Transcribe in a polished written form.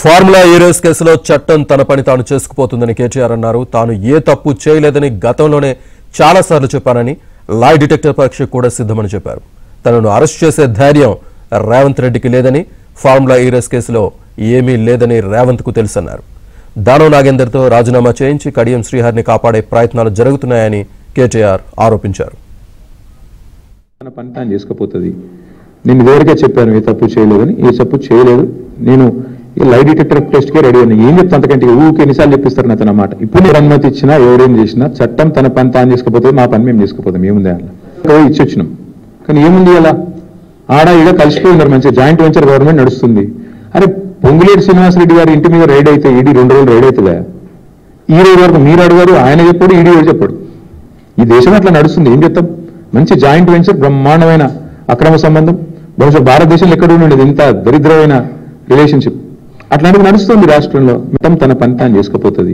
Formula ఈ race కేసులో చట్టం తన పని తాను చేసుకుపోతుందని కేటీఆర్ అన్నారు. తాను ఏ తప్పు చేయలేదని గతంలోనే చాలాసార్లు చెప్పానని, లాయ్ డిటెక్టర్ పరీక్షకు కూడా సిద్ధమని చెప్పారు. తనను అరెస్ట్ చేసే ధైర్యం రేవంత్ రెడ్డికి లేదని, ఫార్ములా ఈ రేస్ కేసులో ఏమీ లేదని రేవంత్కు తెలుసన్నారు. దానవ్ నాగేందర్తో రాజీనామా చేయించి కడియం శ్రీహరిని కాపాడే ప్రయత్నాలు జరుగుతున్నాయని కేటీఆర్ ఆరోపించారు. తన పని తాను చేసుకుపోతుంది. నేను ఇదివరకే చెప్పాను ఏ తప్పు చేయలేదని. ఏ తప్పు చేయలేదు. నేను ఈ లై డిటెక్టర్ టెస్ట్కే రెడీ అని ఏం చెప్తా అంతకంటే ఊరికి ఎన్నిసార్లు చెప్పిస్తారు నా అన్నమాట. ఇప్పుడు నేను అనుమతి ఇచ్చినా ఎవరేం చేసినా చట్టం తన పని తాను చేసుకుపోతుంది. మా పని మేము చేసుకుపోతాం. ఏముంది అలా ఇచ్చొచ్చినాం. కానీ ఏముంది అలా ఆడ ఈడ కలిసిపోయి ఉన్నారు. మంచిగా జాయింట్ వెంచర్ గవర్నమెంట్ నడుస్తుంది. అరే పొంగులేటి శ్రీనివాసరెడ్డి గారి ఇంటి మీద రైడ్ అయితే ఈడీ 2 రోజులు రైడ్ అవుతుందా? ఈ రోజు వరకు మీరు అడిగారు, ఆయన చెప్పాడు, ఈడీ చెప్పాడు. ఈ దేశం అట్లా నడుస్తుంది. ఏం చెప్తాం? మంచి జాయింట్ వెంచర్, బ్రహ్మాండమైన అక్రమ సంబంధం. బహుశా భారతదేశంలో ఎక్కడ ఉండేది ఇంత దరిద్రమైన రిలేషన్షిప్. అట్లాంటివి నడుస్తుంది రాష్ట్రంలో. మొత్తం తన పని తాను చేసుకుపోతుంది.